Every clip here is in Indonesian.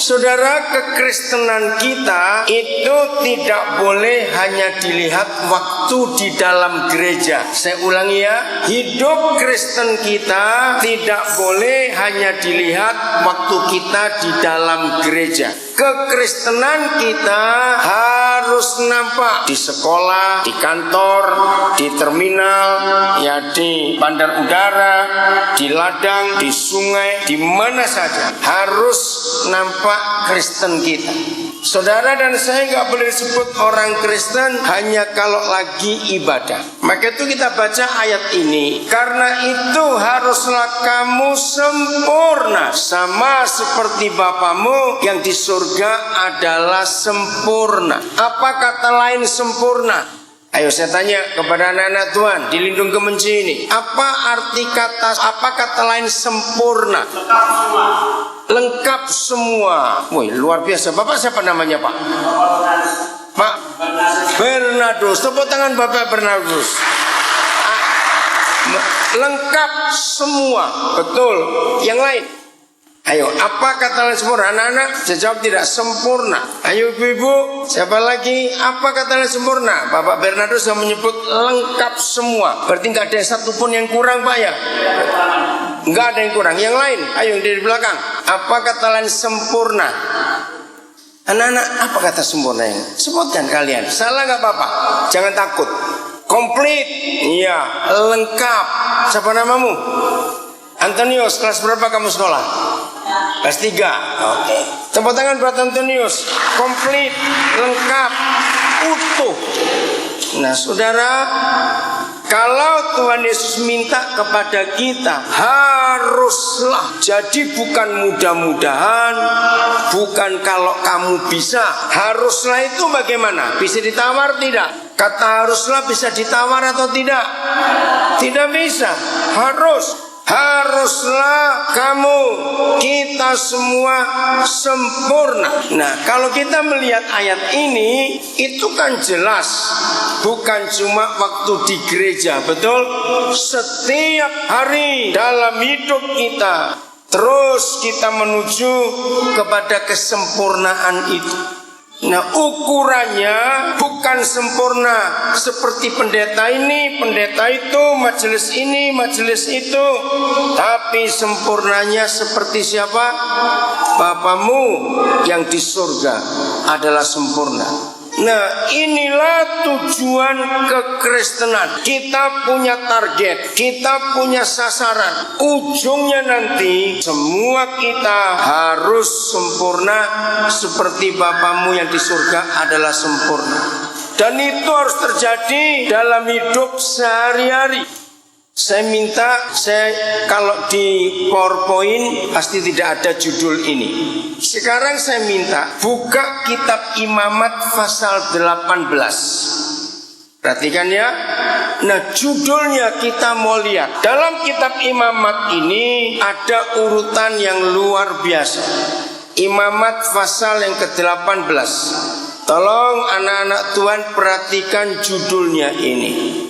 Saudara, kekristenan kita itu tidak boleh hanya dilihat waktu di dalam gereja. Saya ulangi ya, hidup Kristen kita tidak boleh hanya dilihat waktu kita di dalam gereja. Kekristenan kita harus nampak di sekolah, di kantor, di terminal, ya di bandar udara, di ladang, di sungai, di mana saja harus nampak Kristen kita. Saudara dan saya nggak boleh disebut orang Kristen hanya kalau lagi ibadah. Maka itu kita baca ayat ini. Karena itu haruslah kamu sempurna, sama seperti Bapamu yang di surga adalah sempurna. Apa kata lain sempurna? Ayo saya tanya kepada anak-anak Tuhan di Lindung Kemenci ini, apa kata lain sempurna? Lengkap semua. Woi, luar biasa. Bapak siapa namanya, Pak? Pak Bernardus. Tepuk tangan Bapak Bernardus. Lengkap semua. Betul. Yang lain? Ayo, apa kata lain sempurna? Anak-anak, saya jawab tidak sempurna. Ayo ibu-ibu, siapa lagi? Apa kata lain sempurna? Bapak Bernardus sudah menyebut lengkap semua. Berarti nggak ada satupun yang kurang, Pak ya? Nggak ada yang kurang. Yang lain, ayo yang dari belakang. Apa kata lain sempurna? Anak-anak, apa kata sempurna yang sebutkan kalian? Salah nggak apa-apa, jangan takut. Komplit, iya, lengkap. Siapa namamu? Antonius, kelas berapa kamu sekolah? Kelas 3. Oke. Tepuk tangan buat Antonius. Komplit, lengkap, utuh. Nah, saudara, kalau Tuhan Yesus minta kepada kita, haruslah. Jadi bukan mudah-mudahan, bukan kalau kamu bisa. Haruslah itu bagaimana? Bisa ditawar tidak? Kata haruslah bisa ditawar atau tidak? Tidak bisa. Haruslah kamu, kita semua sempurna. Nah, kalau kita melihat ayat ini, itu kan jelas bukan cuma waktu di gereja, betul? Setiap hari dalam hidup kita, terus kita menuju kepada kesempurnaan itu. Nah, ukurannya bukan sempurna seperti pendeta ini, pendeta itu, majelis ini, majelis itu. Tapi sempurnanya seperti siapa? Bapamu yang di surga adalah sempurna. Nah, inilah tujuan kekristenan. Kita punya target, kita punya sasaran. Ujungnya nanti semua kita harus sempurna seperti Bapamu yang di surga adalah sempurna. Dan itu harus terjadi dalam hidup sehari-hari. Saya minta, kalau di PowerPoint pasti tidak ada judul ini. Sekarang saya minta buka kitab Imamat pasal 18. Perhatikan ya. Nah, judulnya kita mau lihat. Dalam kitab Imamat ini ada urutan yang luar biasa. Imamat pasal yang ke-18. Tolong anak-anak Tuhan perhatikan judulnya ini.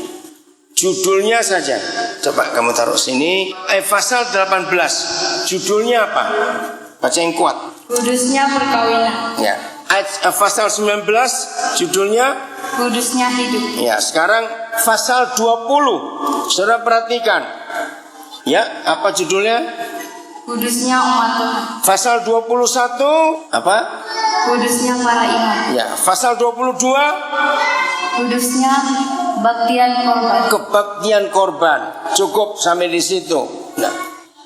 Judulnya saja. Coba kamu taruh sini. Pasal 18. Judulnya apa? Baca yang kuat. Kudusnya perkawinan. Ya. Pasal 19 judulnya Kudusnya hidup. Ya, sekarang pasal 20. Saudara perhatikan. Ya, apa judulnya? Kudusnya umat Tuhan. Pasal 21 apa? Kudusnya para imam. Ya, pasal 22 Kudusnya baktian korban. kebaktian korban. Cukup sampai di situ. Nah,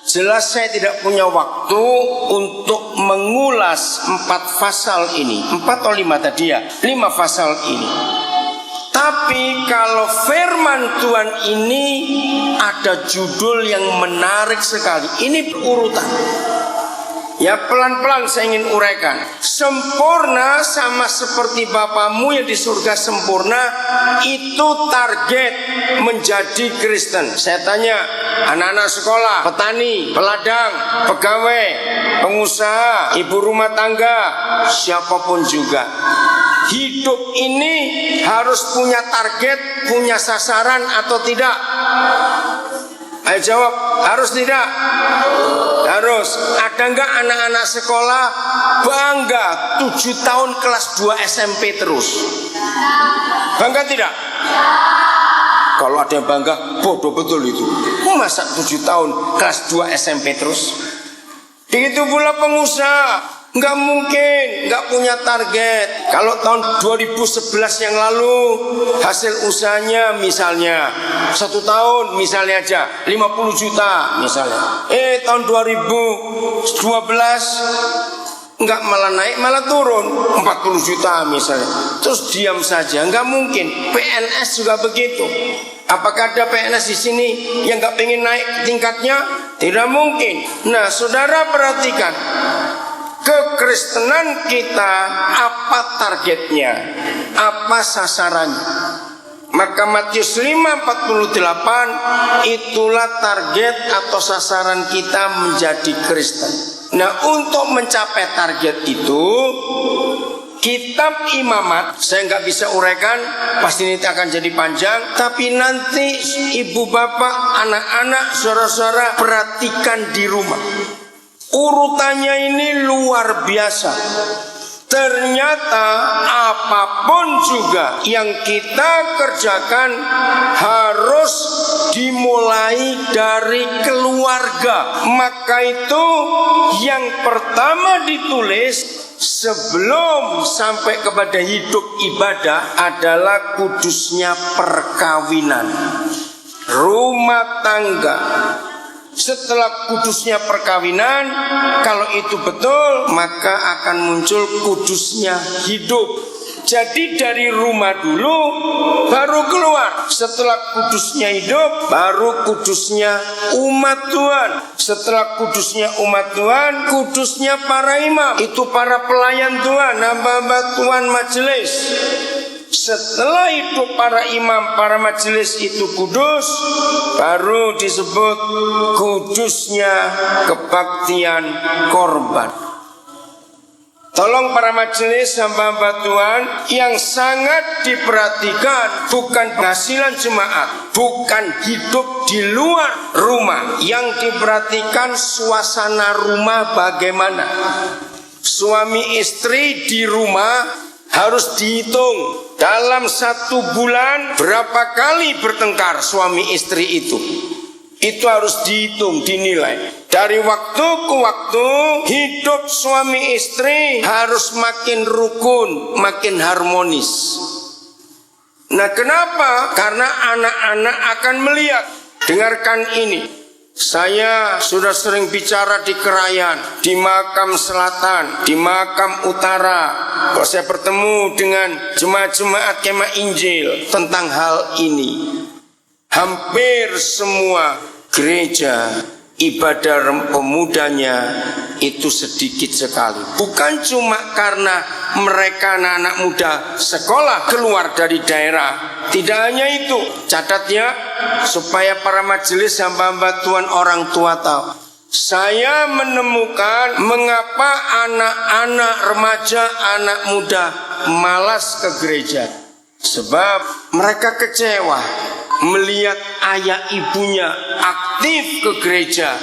jelas saya tidak punya waktu untuk mengulas 4 pasal ini. 4 atau 5 tadi ya? 5 pasal ini. Tapi kalau firman Tuhan ini ada judul yang menarik sekali. Ini urutan. Ya, pelan-pelan saya ingin uraikan. Sempurna sama seperti Bapamu yang di surga sempurna. Itu target menjadi Kristen. Saya tanya anak-anak sekolah, petani, peladang, pegawai, pengusaha, ibu rumah tangga, siapapun juga. Hidup ini harus punya target, punya sasaran atau tidak? Ayo jawab, harus tidak? Harus. Ada enggak anak-anak sekolah bangga 7 tahun kelas 2 SMP terus? Bangga tidak? Kalau ada yang bangga, bodoh betul itu. Masa 7 tahun kelas 2 SMP terus? Begitu pula pengusaha, nggak mungkin, nggak punya target. Kalau tahun 2011 yang lalu hasil usahanya misalnya 1 tahun misalnya aja 50 juta misalnya. Tahun 2012 nggak malah naik, malah turun 40 juta misalnya. Terus diam saja, nggak mungkin. PNS juga begitu. Apakah ada PNS di sini yang nggak pengen naik tingkatnya? Tidak mungkin. Nah, saudara perhatikan, kekristenan kita apa targetnya? Apa sasarannya? Maka Matius 5:48 itulah target atau sasaran kita menjadi Kristen. Nah, untuk mencapai target itu, kitab Imamat, saya nggak bisa uraikan, pasti ini akan jadi panjang. Tapi nanti ibu bapak, anak-anak, saudara-saudara perhatikan di rumah. Urutannya ini luar biasa. Ternyata apapun juga yang kita kerjakan harus dimulai dari keluarga. Maka itu yang pertama ditulis sebelum sampai kepada hidup ibadah adalah kudusnya perkawinan, rumah tangga. Setelah kudusnya perkawinan, kalau itu betul, maka akan muncul kudusnya hidup. Jadi dari rumah dulu, baru keluar. Setelah kudusnya hidup, baru kudusnya umat Tuhan. Setelah kudusnya umat Tuhan, kudusnya para imam. Itu para pelayan Tuhan, hamba-hamba Tuhan majelis. Setelah hidup para imam, para majelis itu kudus, baru disebut kudusnya kebaktian korban. Tolong para majelis hamba-hamba Tuhan yang sangat diperhatikan, bukan penghasilan jemaat, bukan hidup di luar rumah. Yang diperhatikan suasana rumah bagaimana. Suami istri di rumah harus dihitung dalam 1 bulan berapa kali bertengkar suami istri itu. Itu harus dihitung, dinilai. Dari waktu ke waktu hidup suami istri harus makin rukun, makin harmonis. Nah, kenapa? Karena anak-anak akan melihat. Dengarkan ini. Saya sudah sering bicara di Kerayan, di Makam Selatan, di Makam Utara. Kalau saya bertemu dengan jemaat-jemaat Kemah Injil tentang hal ini, hampir semua gereja ibadah pemudanya itu sedikit sekali. Bukan cuma karena mereka anak-anak muda sekolah keluar dari daerah. Tidak hanya itu, catat ya, supaya para majelis hamba-hamba Tuhan orang tua tahu. Saya menemukan mengapa anak-anak remaja, anak muda malas ke gereja. Sebab mereka kecewa melihat ayah ibunya aktif ke gereja,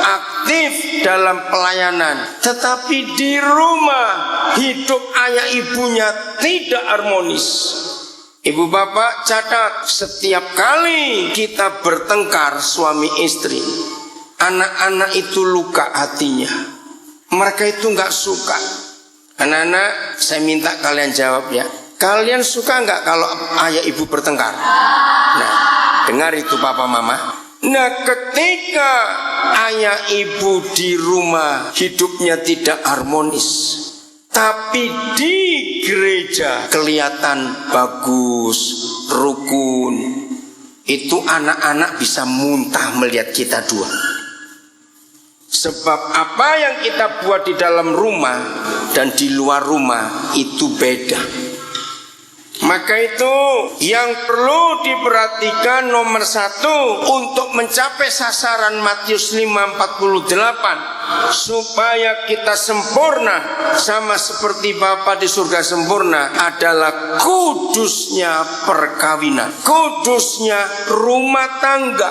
aktif dalam pelayanan, tetapi di rumah hidup ayah ibunya tidak harmonis. Ibu bapak catat, setiap kali kita bertengkar suami istri, anak-anak itu luka hatinya. Mereka itu nggak suka. Anak-anak, saya minta kalian jawab ya. Kalian suka nggak kalau ayah ibu bertengkar? Nah, dengar itu papa mama. Nah, ketika ayah ibu di rumah hidupnya tidak harmonis, tapi di gereja kelihatan bagus, rukun, itu anak-anak bisa muntah melihat kita dua. Sebab apa yang kita buat di dalam rumah dan di luar rumah itu beda. Maka itu yang perlu diperhatikan nomor 1 untuk mencapai sasaran Matius 5:48, supaya kita sempurna sama seperti Bapa di surga sempurna, adalah kudusnya perkawinan, kudusnya rumah tangga.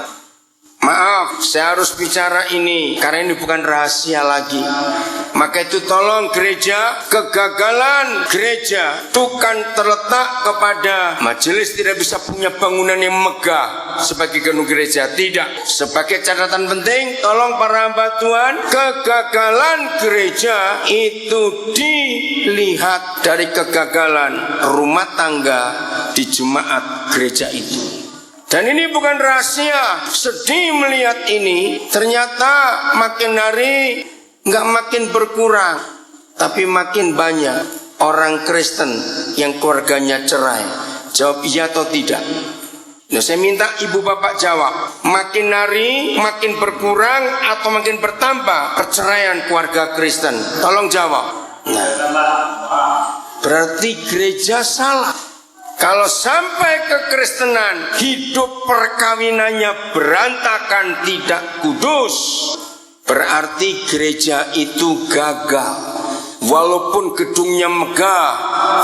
Maaf, saya harus bicara ini karena ini bukan rahasia lagi. Maka itu tolong gereja, kegagalan gereja bukan terletak kepada majelis tidak bisa punya bangunan yang megah sebagai gedung gereja. Tidak. Sebagai catatan penting, tolong para hamba Tuhan, kegagalan gereja itu dilihat dari kegagalan rumah tangga di jemaat gereja itu. Dan ini bukan rahasia. Sedih melihat ini. Ternyata makin hari nggak makin berkurang, tapi makin banyak orang Kristen yang keluarganya cerai. Jawab iya atau tidak. Nah, saya minta ibu bapak jawab. Makin hari makin berkurang atau makin bertambah perceraian keluarga Kristen? Tolong jawab. Nah, berarti gereja salah. Kalau sampai kekristenan hidup perkawinannya berantakan, tidak kudus, berarti gereja itu gagal. Walaupun gedungnya megah,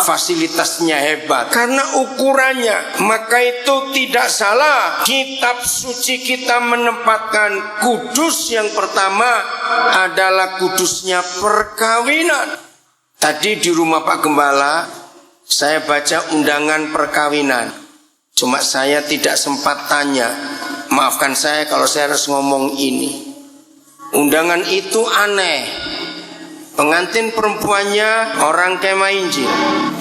fasilitasnya hebat, karena ukurannya, maka itu tidak salah. Kitab suci kita menempatkan kudus yang pertama adalah kudusnya perkawinan. Tadi di rumah Pak Gembala saya baca undangan perkawinan. Cuma saya tidak sempat tanya. Maafkan saya kalau saya harus ngomong ini. Undangan itu aneh. Pengantin perempuannya orang Kemah Injil,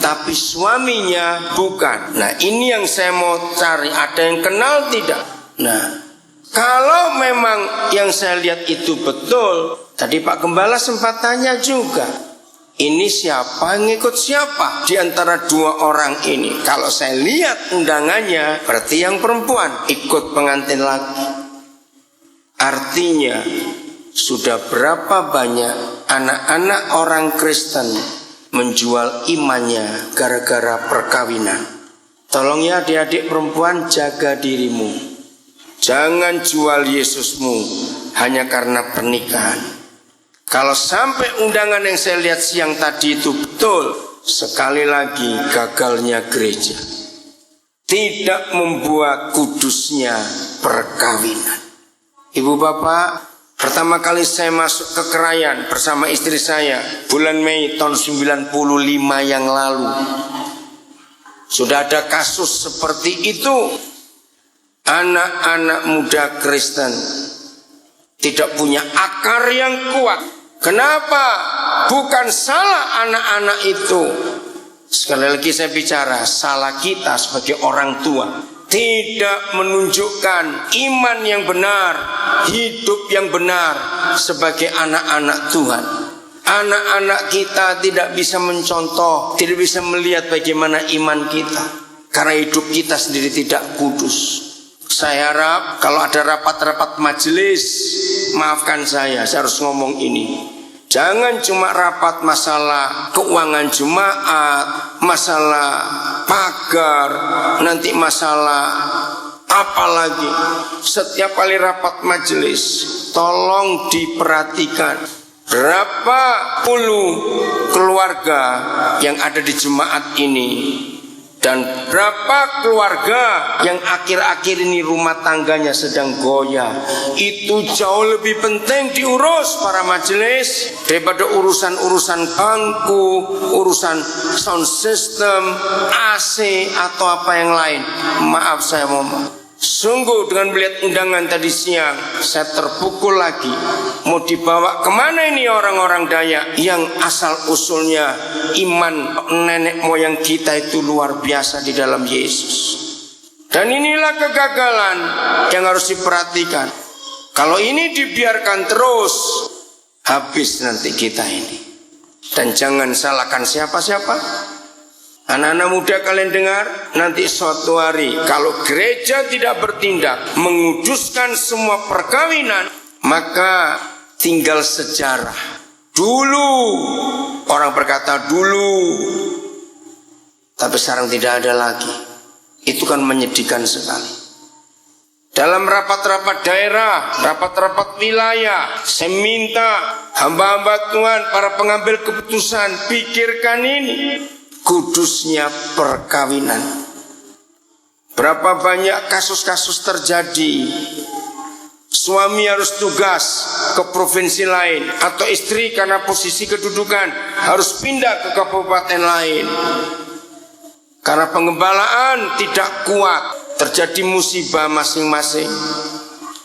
tapi suaminya bukan. Nah, ini yang saya mau cari. Ada yang kenal tidak? Nah, kalau memang yang saya lihat itu betul, tadi Pak Gembala sempat tanya juga. Ini siapa, ngikut siapa di antara dua orang ini? Kalau saya lihat undangannya, berarti yang perempuan ikut pengantin lagi. Artinya sudah berapa banyak anak-anak orang Kristen menjual imannya gara-gara perkawinan. Tolong ya adik-adik perempuan, jaga dirimu. Jangan jual Yesusmu hanya karena pernikahan. Kalau sampai undangan yang saya lihat siang tadi itu betul, sekali lagi gagalnya gereja. Tidak membuat kudusnya perkawinan. Ibu bapak, pertama kali saya masuk ke Krayan bersama istri saya bulan Mei tahun 95 yang lalu. Sudah ada kasus seperti itu. Anak-anak muda Kristen tidak punya akar yang kuat. Kenapa? Bukan salah anak-anak itu. Sekali lagi saya bicara, salah kita sebagai orang tua. Tidak menunjukkan iman yang benar, hidup yang benar sebagai anak-anak Tuhan. Anak-anak kita tidak bisa mencontoh, tidak bisa melihat bagaimana iman kita, karena hidup kita sendiri tidak kudus. Saya harap kalau ada rapat-rapat majelis, maafkan saya harus ngomong ini. Jangan cuma rapat masalah keuangan jemaat, masalah pagar, nanti masalah apa lagi. Setiap kali rapat majelis, tolong diperhatikan berapa puluh keluarga yang ada di jemaat ini. Dan berapa keluarga yang akhir-akhir ini rumah tangganya sedang goyah. Itu jauh lebih penting diurus para majelis daripada urusan-urusan bangku, urusan sound system, AC atau apa yang lain. Maaf saya ngomong. Sungguh dengan melihat undangan tadi siang, saya terpukul lagi. Mau dibawa kemana ini orang-orang Dayak yang asal usulnya iman nenek moyang kita itu luar biasa di dalam Yesus. Dan inilah kegagalan yang harus diperhatikan. Kalau ini dibiarkan terus, habis nanti kita ini. Dan jangan salahkan siapa-siapa. Anak-anak muda kalian dengar, nanti suatu hari kalau gereja tidak bertindak menguduskan semua perkawinan, maka tinggal sejarah. Dulu orang berkata dulu, tapi sekarang tidak ada lagi. Itu kan menyedihkan sekali. Dalam rapat-rapat daerah, rapat-rapat wilayah, saya minta hamba-hamba Tuhan, para pengambil keputusan, pikirkan ini. Kudusnya perkawinan. Berapa banyak kasus-kasus terjadi Suami harus tugas ke provinsi lain, atau istri karena posisi kedudukan harus pindah ke kabupaten lain. Karena pengembalaan tidak kuat, terjadi musibah masing-masing.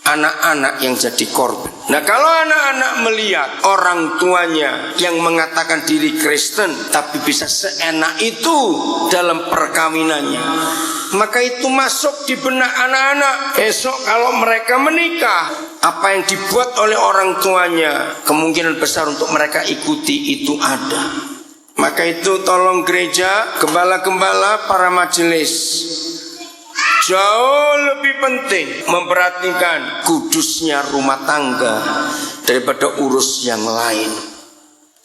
Anak-anak yang jadi korban. Nah, kalau anak-anak melihat orang tuanya yang mengatakan diri Kristen tapi bisa seenak itu dalam perkawinannya, maka itu masuk di benak anak-anak. Besok kalau mereka menikah, apa yang dibuat oleh orang tuanya kemungkinan besar untuk mereka ikuti itu ada. Maka itu tolong gereja, gembala-gembala, para majelis, jauh lebih penting memperhatikan kudusnya rumah tangga daripada urus yang lain.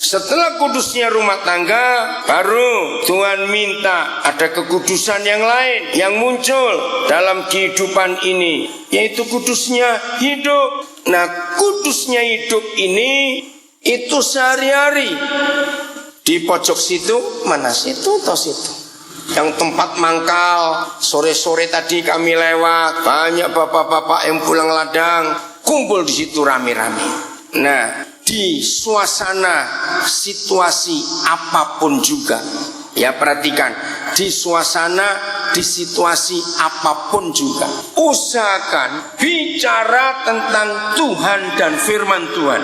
Setelah kudusnya rumah tangga, baru Tuhan minta ada kekudusan yang lain yang muncul dalam kehidupan ini, yaitu kudusnya hidup. Nah, kudusnya hidup ini itu sehari-hari. Di pojok situ, mana situ atau situ? Yang tempat mangkal, sore-sore tadi kami lewat, banyak bapak-bapak yang pulang ladang, kumpul di situ rame-rame. Nah, di suasana situasi apapun juga, ya perhatikan, di suasana, di situasi apapun juga, usahakan bicara tentang Tuhan dan firman Tuhan.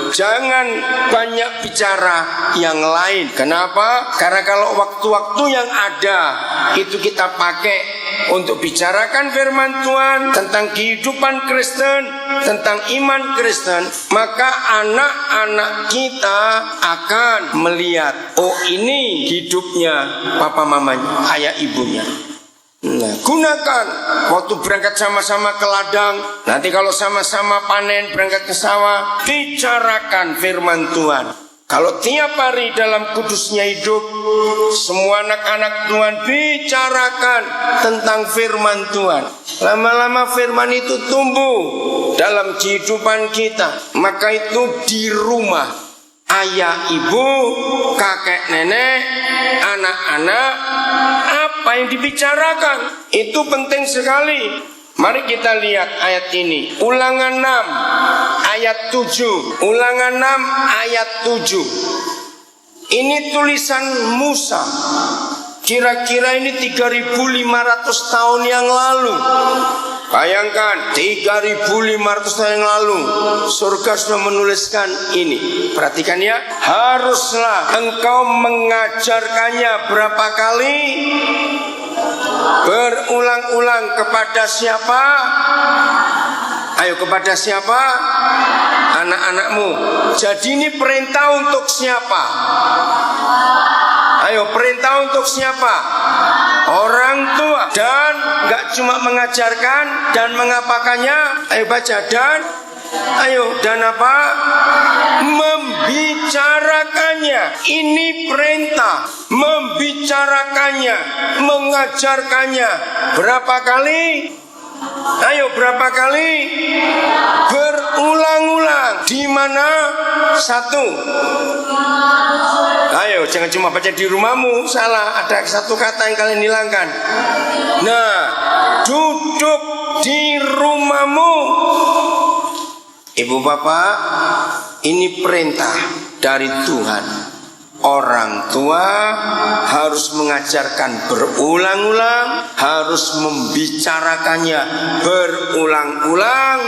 Jangan banyak bicara yang lain. Kenapa? Karena kalau waktu-waktu yang ada itu kita pakai untuk bicarakan firman Tuhan, tentang kehidupan Kristen, tentang iman Kristen, maka anak-anak kita akan melihat, oh ini hidupnya papa mamanya, ayah ibunya. Nah, gunakan waktu berangkat sama-sama ke ladang, nanti kalau sama-sama panen berangkat ke sawah, bicarakan firman Tuhan. Kalau tiap hari dalam kudusnya hidup, semua anak-anak Tuhan bicarakan tentang firman Tuhan. Lama-lama firman itu tumbuh dalam kehidupan kita. Maka itu di rumah, ayah, ibu, kakek, nenek, anak-anak, apa yang dibicarakan itu penting sekali. Mari kita lihat ayat ini. Ulangan 6 ayat 7. Ulangan 6 ayat 7. Ini tulisan Musa. Kira-kira ini 3.500 tahun yang lalu. Bayangkan 3.500 tahun yang lalu surga sudah menuliskan ini. Perhatikan ya. Haruslah engkau mengajarkannya berapa kali? Berulang-ulang kepada siapa? Ayo, kepada siapa? Anak-anakmu. Jadi ini perintah untuk siapa? Ayo, perintah untuk siapa? Orang tua. Dan gak cuma mengajarkan dan mengapakannya. Ayo baca. Dan dan apa? Membicarakannya. Ini perintah. Membicarakannya, mengajarkannya. Berapa kali? Ayo, berapa kali? Berulang-ulang. Di mana? 1. Ayo, jangan cuma baca di rumahmu. Salah, ada satu kata yang kalian hilangkan. Nah, duduk di rumahmu. Ibu bapak, ini perintah dari Tuhan. Orang tua harus mengajarkan berulang-ulang, harus membicarakannya berulang-ulang.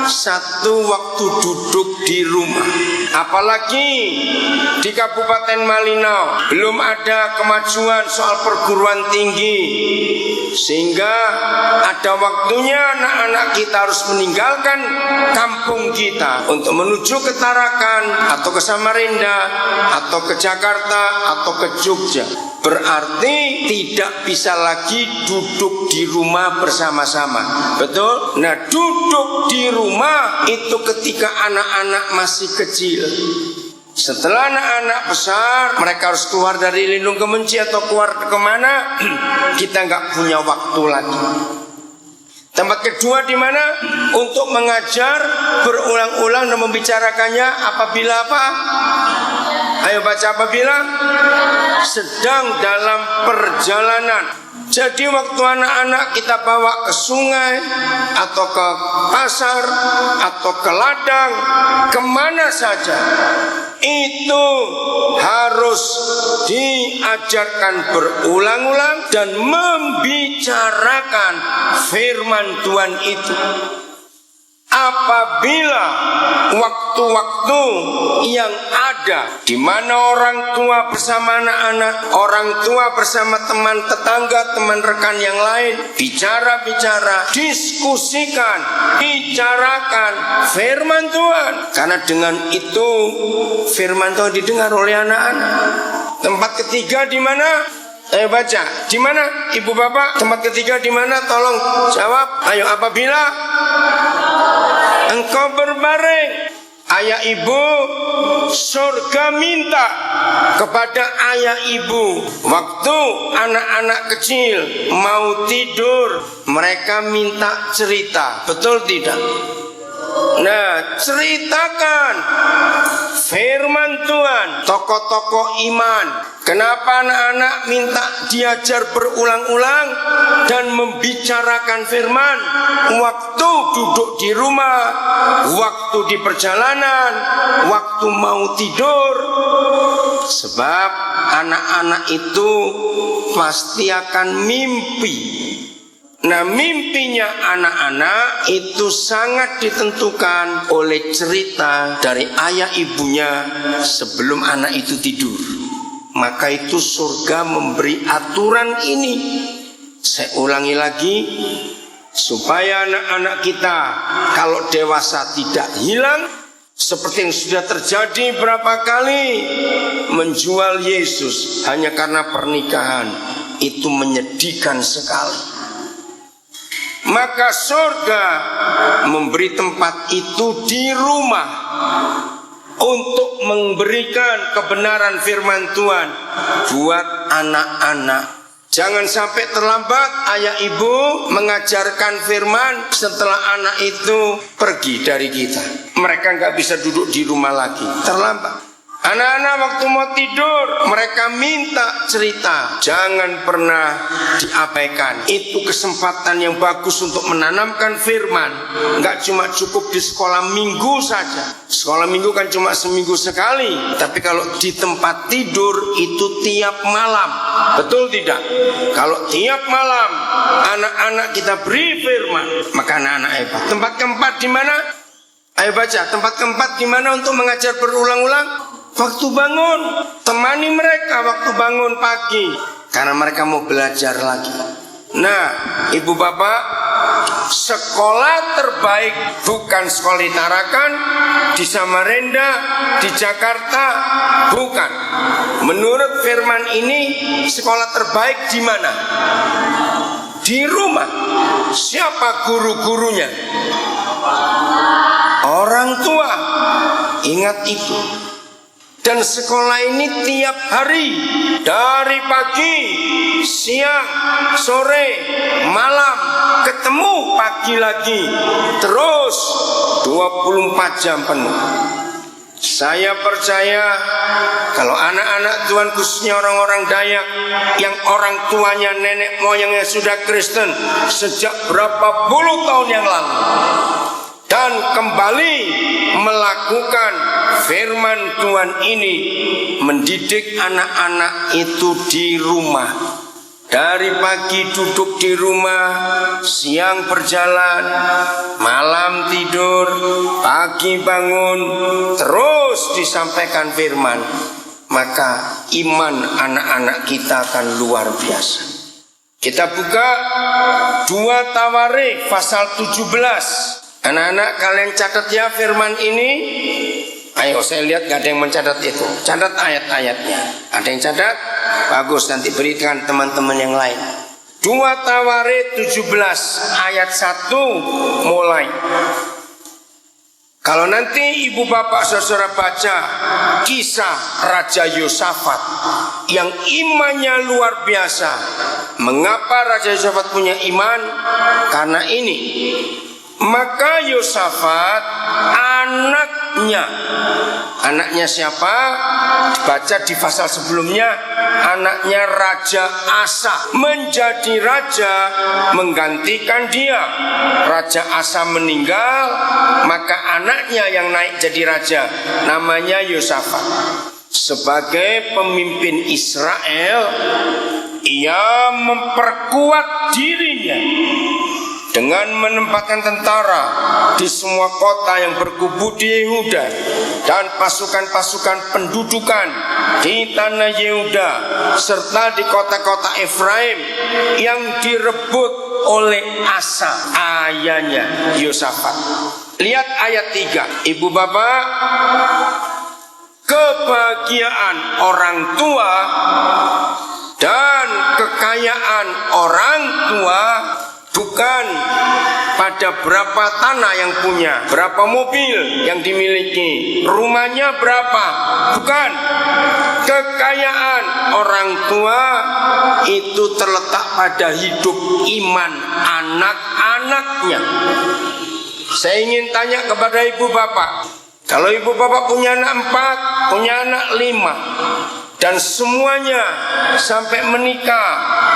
Satu waktu duduk di rumah. Apalagi di Kabupaten Malinau belum ada kemajuan soal perguruan tinggi, sehingga ada waktunya anak-anak kita harus meninggalkan kampung kita untuk menuju ke Tarakan atau ke Samarinda atau ke Jakarta atau ke Jogja. Berarti tidak bisa lagi duduk di rumah bersama-sama. Betul? Nah, duduk di rumah itu ketika anak-anak masih kecil. Setelah anak-anak besar, mereka harus keluar dari lindung kemenci atau keluar kemana, kita nggak punya waktu lagi. Tempat kedua di mana? Untuk mengajar berulang-ulang dan membicarakannya apabila apa? Ayo baca, apabila sedang dalam perjalanan. Jadi waktu anak-anak kita bawa ke sungai atau ke pasar atau ke ladang, kemana saja, itu harus diajarkan berulang-ulang dan membicarakan firman Tuhan itu. Apabila waktu-waktu yang ada di mana orang tua bersama anak-anak, orang tua bersama teman tetangga, teman rekan yang lain, bicara-bicara, diskusikan, bicarakan firman Tuhan. Karena dengan itu firman Tuhan didengar oleh anak-anak. Tempat ketiga di mana? Ayo baca. Di mana, Ibu Bapak? Tempat ketiga di mana? Tolong jawab. Ayo, apabila engkau berbaring, ayah ibu, surga minta kepada ayah ibu. Waktu anak-anak kecil mau tidur, mereka minta cerita. Betul tidak? Nah, ceritakan firman Tuhan, tokoh-tokoh iman. Kenapa anak-anak minta diajar berulang-ulang dan membicarakan firman? Waktu duduk di rumah, waktu di perjalanan, waktu mau tidur. Sebab anak-anak itu pasti akan mimpi. Nah, mimpinya anak-anak itu sangat ditentukan oleh cerita dari ayah ibunya sebelum anak itu tidur. Maka itu surga memberi aturan ini. Saya ulangi lagi, supaya anak-anak kita kalau dewasa tidak hilang, seperti yang sudah terjadi berapa kali, menjual Yesus hanya karena pernikahan. Itu menyedihkan sekali. Maka surga memberi tempat itu di rumah untuk memberikan kebenaran firman Tuhan buat anak-anak. Jangan sampai terlambat ayah ibu mengajarkan firman setelah anak itu pergi dari kita. Mereka nggak bisa duduk di rumah lagi, terlambat. Anak-anak waktu mau tidur, mereka minta cerita. Jangan pernah diabaikan. Itu kesempatan yang bagus untuk menanamkan firman. Nggak cuma cukup di sekolah minggu saja. Sekolah minggu kan cuma seminggu sekali. Tapi kalau di tempat tidur itu tiap malam. Betul tidak? Kalau tiap malam anak-anak kita beri firman, maka anak-anak hebat. Tempat keempat di mana? Ayo baca. Tempat keempat di mana untuk mengajar berulang-ulang? Waktu bangun, temani mereka waktu bangun pagi, karena mereka mau belajar lagi. Nah, ibu bapak, sekolah terbaik bukan sekolah di Tarakan, di Samarinda, di Jakarta, bukan. Menurut firman ini, sekolah terbaik di mana? Di rumah. Siapa guru-gurunya? Orang tua. Ingat itu. Dan sekolah ini tiap hari, dari pagi, siang, sore, malam, ketemu pagi lagi, terus 24 jam penuh. Saya percaya kalau anak-anak Tuhan, khususnya orang-orang Dayak yang orang tuanya nenek moyangnya sudah Kristen sejak berapa puluh tahun yang lalu, dan kembali melakukan firman Tuhan ini, mendidik anak-anak itu di rumah. Dari pagi duduk di rumah, siang berjalan, malam tidur, pagi bangun, terus disampaikan firman. Maka iman anak-anak kita akan luar biasa. Kita buka 2 Tawarik pasal 17. Anak-anak kalian catat ya firman ini. Ayo, saya lihat gak ada yang mencatat itu. Catat ayat-ayatnya. Ada yang catat? Bagus, nanti berikan teman-teman yang lain. 2 Tawarik 17 ayat 1 mulai. Kalau nanti ibu bapak saudara baca kisah Raja Yosafat yang imannya luar biasa. Mengapa Raja Yosafat punya iman? Karena ini. Maka Yosafat, anak anaknya. Anaknya siapa? Baca di pasal sebelumnya, anaknya Raja Asa menjadi raja menggantikan dia. Raja Asa meninggal, maka anaknya yang naik jadi raja, namanya Yosafat. Sebagai pemimpin Israel, ia memperkuat dirinya dengan menempatkan tentara di semua kota yang berkubu di Yehuda dan pasukan-pasukan pendudukan di tanah Yehuda serta di kota-kota Efraim yang direbut oleh Asa, ayahnya Yosafat. Lihat ayat 3. Ibu bapak, kebahagiaan orang tua dan kekayaan orang tua bukan pada berapa tanah yang punya, berapa mobil yang dimiliki, rumahnya berapa. Bukan. Kekayaan orang tua itu terletak pada hidup iman anak-anaknya. Saya ingin tanya kepada ibu bapak, kalau ibu bapak punya anak 4, punya anak 5, dan semuanya sampai menikah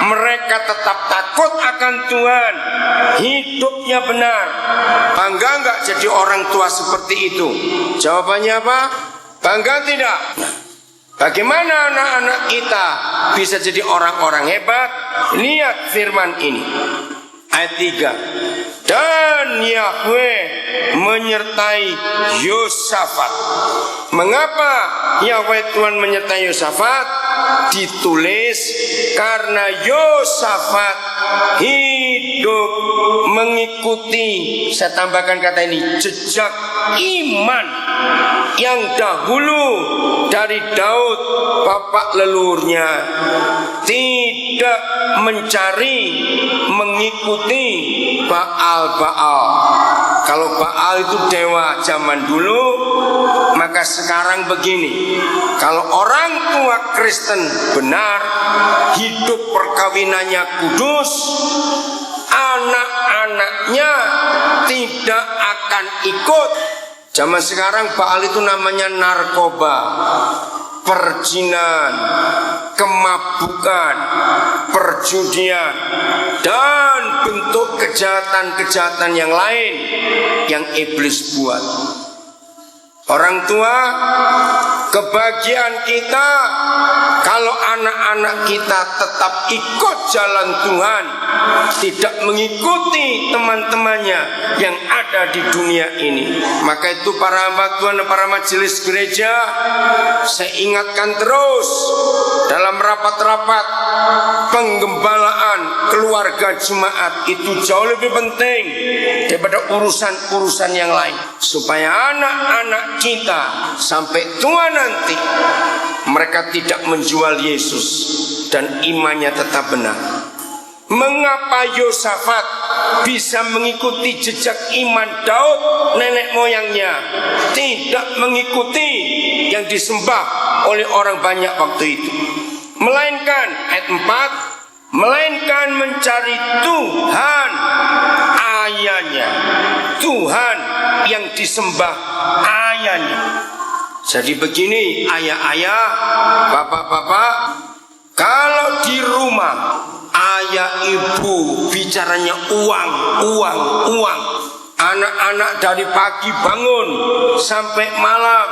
mereka tetap takut akan Tuhan, hidupnya benar, bangga enggak jadi orang tua seperti itu? Jawabannya apa? Bangga tidak? Bagaimana anak-anak kita bisa jadi orang-orang hebat? Lihat firman ini, ayat 3. Dan Yahweh menyertai Yosafat. Mengapa Yahweh Tuhan menyertai Yosafat? Ditulis karena Yosafat hidup mengikuti, saya tambahkan kata ini, jejak iman yang dahulu dari Daud bapak leluhurnya. Tidak mencari, mengikuti Baal-Baal. Kalau Baal itu dewa zaman dulu, maka sekarang begini, kalau orang tua Kristen benar, hidup perkawinannya kudus, anak-anaknya tidak akan ikut. Zaman sekarang Baal itu namanya narkoba, perjinan, kemabukan, perjudian, dan bentuk kejahatan-kejahatan yang lain yang iblis buat. Orang tua, kebahagiaan kita kalau anak-anak kita tetap ikut jalan Tuhan, tidak mengikuti teman-temannya yang ada di dunia ini. Maka itu para hamba Tuhan dan para majelis gereja, saya ingatkan terus dalam rapat-rapat penggembalaan keluarga jemaat itu jauh lebih penting daripada urusan-urusan yang lain, supaya anak-anak kita sampai tua nanti mereka tidak menjual Yesus dan imannya tetap benar. Mengapa Yosafat bisa mengikuti jejak iman Daud nenek moyangnya, tidak mengikuti yang disembah oleh orang banyak waktu itu, melainkan ayat 4, melainkan mencari Tuhan ayahnya, Tuhan yang disembah ayahnya. Jadi begini ayah-ayah, bapak-bapak, kalau di rumah ayah ibu bicaranya uang, anak-anak dari pagi bangun sampai malam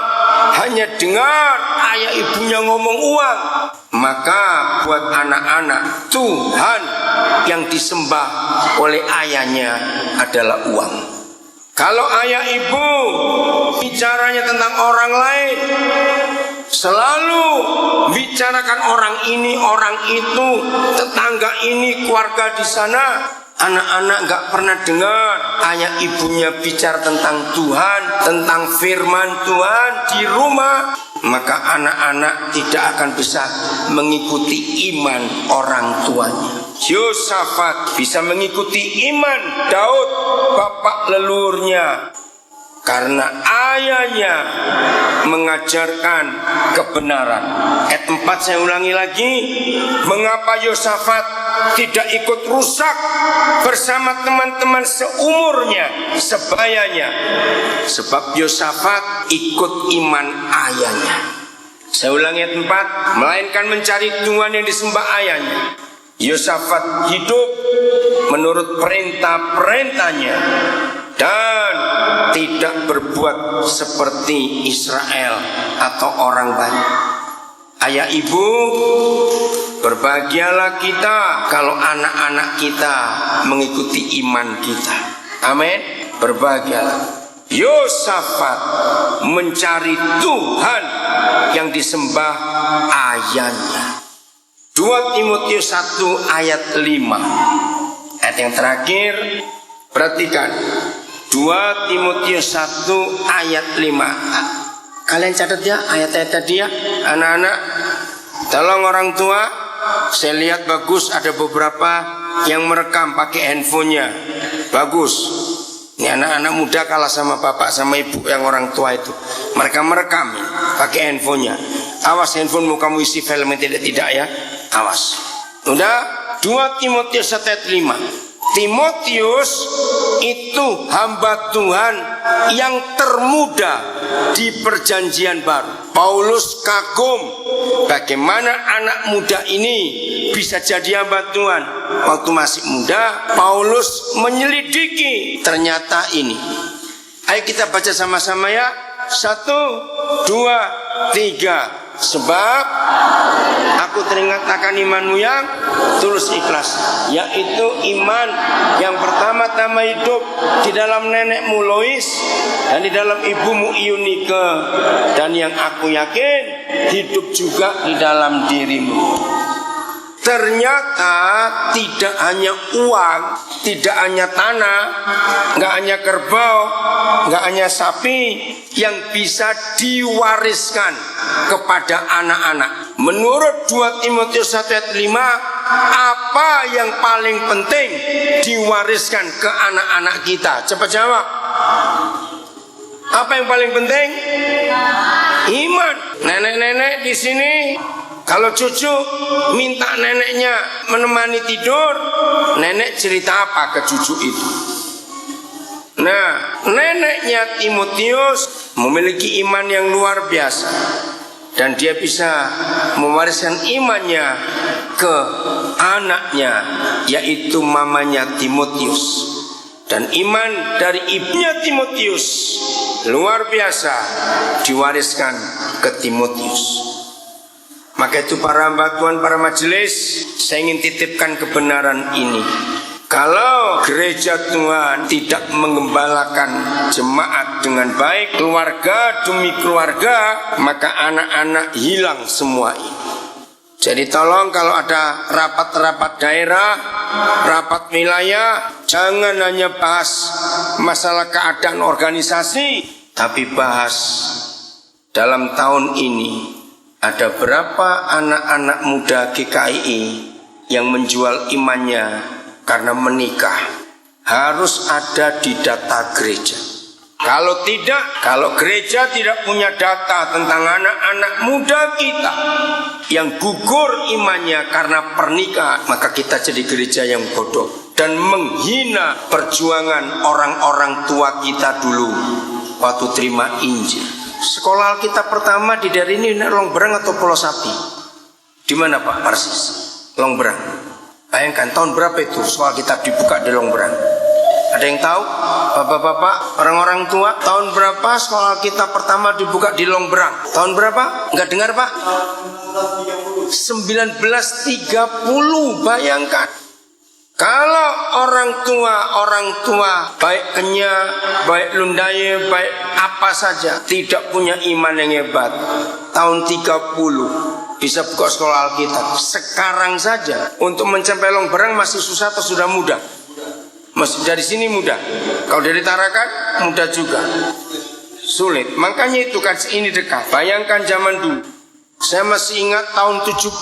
hanya dengar ayah ibunya ngomong uang, maka buat anak-anak Tuhan yang disembah oleh ayahnya adalah uang. Kalau ayah ibu bicaranya tentang orang lain, selalu bicarakan orang ini, orang itu, tetangga ini, keluarga di sana, anak-anak gak pernah dengar ayah ibunya bicara tentang Tuhan, tentang firman Tuhan di rumah, maka anak-anak tidak akan bisa mengikuti iman orang tuanya. Yosafat bisa mengikuti iman Daud bapak leluhurnya karena ayahnya mengajarkan kebenaran. Ayat 4 saya ulangi lagi, mengapa Yosafat tidak ikut rusak bersama teman-teman seumurnya, sebayanya. Sebab Yosafat ikut iman ayahnya. Saya ulangi ayat 4, melainkan mencari Tuhan yang disembah ayahnya. Yosafat hidup menurut perintah-perintahnya dan tidak berbuat seperti Israel atau orang banyak. Ayah ibu, berbahagialah kita kalau anak-anak kita mengikuti iman kita. Amin. Berbahagialah. Yosafat mencari Tuhan yang disembah ayahnya. 2 Timotius 1 ayat 5. Ayat yang terakhir, perhatikan. 2 Timotius 1 ayat 5. Kalian catat ya ayat-ayat tadi ya, anak-anak. Tolong orang tua, saya lihat bagus ada beberapa yang merekam pakai handphonenya. Bagus. Ini anak-anak muda kalah sama bapak sama ibu yang orang tua itu. Mereka merekam pakai handphonenya. Awas handphonemu kamu isi film yang tidak ya. Awas. Udah 2 Timotius 1 ayat 5. Timotius itu hamba Tuhan yang termuda di perjanjian baru. Paulus kagum bagaimana anak muda ini bisa jadi hamba Tuhan. Waktu masih muda, Paulus menyelidiki ternyata ini. Ayo kita baca sama-sama ya. 1, 2, 3. Sebab aku teringat akan imanmu yang tulus ikhlas, yaitu iman yang pertama-tama hidup di dalam nenekmu Lois dan di dalam ibumu Eunike, dan yang aku yakin hidup juga di dalam dirimu. Ternyata tidak hanya uang, tidak hanya tanah, nggak hanya kerbau, nggak hanya sapi yang bisa diwariskan kepada anak-anak. Menurut 2 Timotius 1 ayat 5, apa yang paling penting diwariskan ke anak-anak kita? Cepat jawab. Apa yang paling penting? Iman. Nenek-nenek di sini, kalau cucu minta neneknya menemani tidur, nenek cerita apa ke cucu itu? Nah, neneknya Timotius memiliki iman yang luar biasa, dan dia bisa mewariskan imannya ke anaknya, yaitu mamanya Timotius. Dan iman dari ibunya Timotius luar biasa diwariskan ke Timotius. Maka itu para hamba Tuhan, para majelis, saya ingin titipkan kebenaran ini. Kalau gereja Tuhan tidak mengembalakan jemaat dengan baik, keluarga demi keluarga, maka anak-anak hilang semua ini. Jadi tolong kalau ada rapat-rapat daerah, rapat wilayah, jangan hanya bahas masalah keadaan organisasi, tapi bahas dalam tahun ini ada berapa anak-anak muda GKI yang menjual imannya karena menikah. Harus ada di data gereja. Kalau tidak, kalau gereja tidak punya data tentang anak-anak muda kita yang gugur imannya karena pernikahan, maka kita jadi gereja yang bodoh dan menghina perjuangan orang-orang tua kita dulu waktu terima Injil. Sekolah Alkitab pertama di daerah ini Longberang atau Pulau Sapi? Di mana Pak Persis? Longberang. Bayangkan tahun berapa itu sekolah Alkitab dibuka di Longberang? Ada yang tahu? Bapak-bapak, orang-orang tua, tahun berapa sekolah Alkitab pertama dibuka di Longberang? Tahun berapa? Enggak dengar Pak? 1930, bayangkan. Kalau orang tua baik Kenya, baik Lundaye, baik apa saja tidak punya iman yang hebat, tahun 30 bisa buka sekolah Alkitab. Sekarang saja untuk mencapai Longberang masih susah atau sudah mudah? Masih dari sini mudah. Kalau dari Tarakan mudah juga. Sulit. Makanya itu kan ini dekat. Bayangkan zaman dulu. Saya masih ingat tahun 75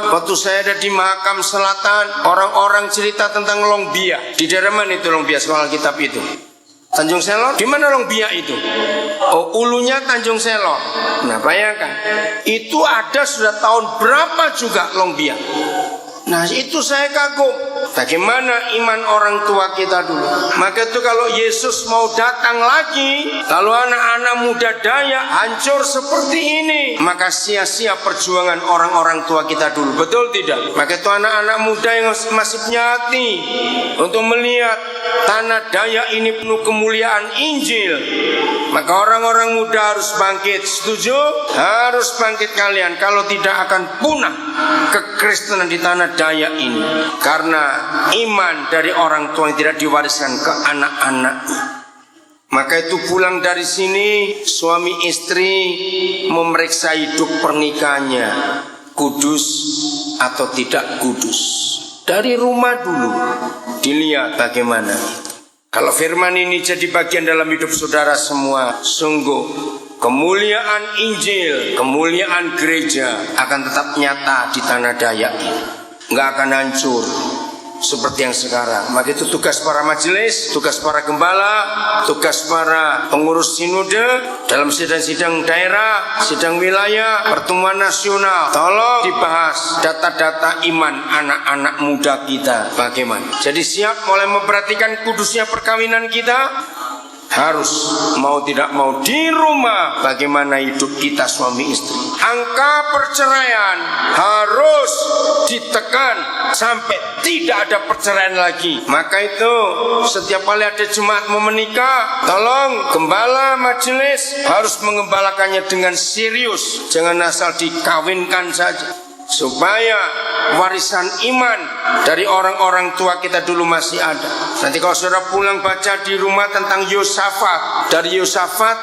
waktu saya ada di Mahakam Selatan, orang-orang cerita tentang Longbia. Di daerah mana itu Longbia sekolah Alkitab itu? Tanjung Selor? Di mana Longbia itu? Oh, ulunya Tanjung Selor. Nah, bayangkan. Itu ada sudah tahun berapa juga Longbia. Nah itu saya kagum. Bagaimana iman orang tua kita dulu. Maka itu kalau Yesus mau datang lagi, kalau anak-anak muda Dayak hancur seperti ini, maka sia-sia perjuangan orang-orang tua kita dulu. Betul tidak? Maka itu anak-anak muda yang masih punya hati untuk melihat tanah Dayak ini penuh kemuliaan Injil, maka orang-orang muda harus bangkit. Setuju? Harus bangkit kalian. Kalau tidak akan punah kekristenan di tanah Dayak ini. Karena iman dari orang tua yang tidak diwariskan ke anak-anaknya. Maka itu pulang dari sini, suami istri memeriksa hidup pernikahannya, kudus atau tidak kudus. Dari rumah dulu dilihat bagaimana. Kalau firman ini jadi bagian dalam hidup saudara semua, sungguh kemuliaan Injil, kemuliaan gereja akan tetap nyata di tanah Dayak ini. Nggak akan hancur seperti yang sekarang. Maka itu tugas para majelis, tugas para gembala, tugas para pengurus sinode dalam sidang-sidang daerah, sidang wilayah, pertemuan nasional. Tolong dibahas data-data iman anak-anak muda kita bagaimana. Jadi siap mulai memperhatikan kudusnya perkawinan kita. Harus mau tidak mau di rumah bagaimana hidup kita suami istri. Angka perceraian harus ditekan sampai tidak ada perceraian lagi. Maka itu setiap kali ada jemaat mau menikah, tolong gembala majelis harus mengembalakannya dengan serius. Jangan asal dikawinkan saja. Supaya warisan iman dari orang-orang tua kita dulu masih ada. Nanti kalau saudara pulang baca di rumah tentang Yosafat, dari Yosafat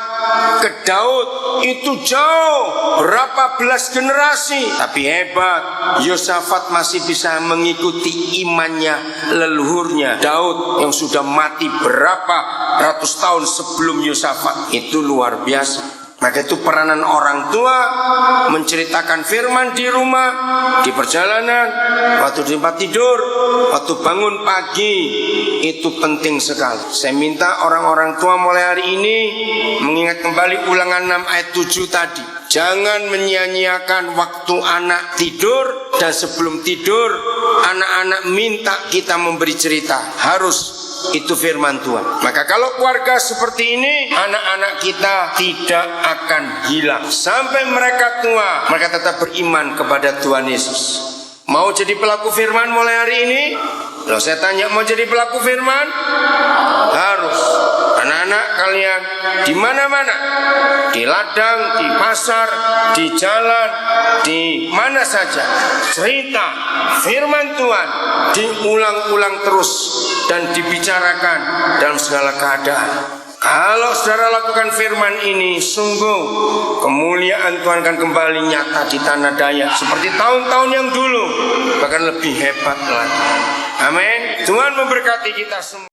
ke Daud itu jauh berapa belas generasi, tapi hebat, Yosafat masih bisa mengikuti imannya leluhurnya Daud yang sudah mati berapa ratus tahun sebelum Yosafat. Itu luar biasa. Maka itu peranan orang tua menceritakan firman di rumah, di perjalanan, waktu di tempat tidur, waktu bangun pagi. Itu penting sekali. Saya minta orang-orang tua mulai hari ini mengingat kembali Ulangan 6 ayat 7 tadi. Jangan menyia-nyiakan waktu anak tidur, dan sebelum tidur anak-anak minta kita memberi cerita. Harus, itu firman Tuhan. Maka kalau keluarga seperti ini, anak-anak kita tidak akan hilang sampai mereka tua. Mereka tetap beriman kepada Tuhan Yesus. Mau jadi pelaku firman mulai hari ini? Loh, saya tanya, mau jadi pelaku firman? Harus. Anak-anak kalian di mana-mana, di ladang, di pasar, di jalan, di mana saja, cerita firman Tuhan diulang-ulang terus dan dibicarakan dalam segala keadaan. Kalau saudara lakukan firman ini, sungguh kemuliaan Tuhan akan kembali nyata di tanah Dayak seperti tahun-tahun yang dulu, bahkan lebih hebat lagi. Amin. Tuhan memberkati kita semua.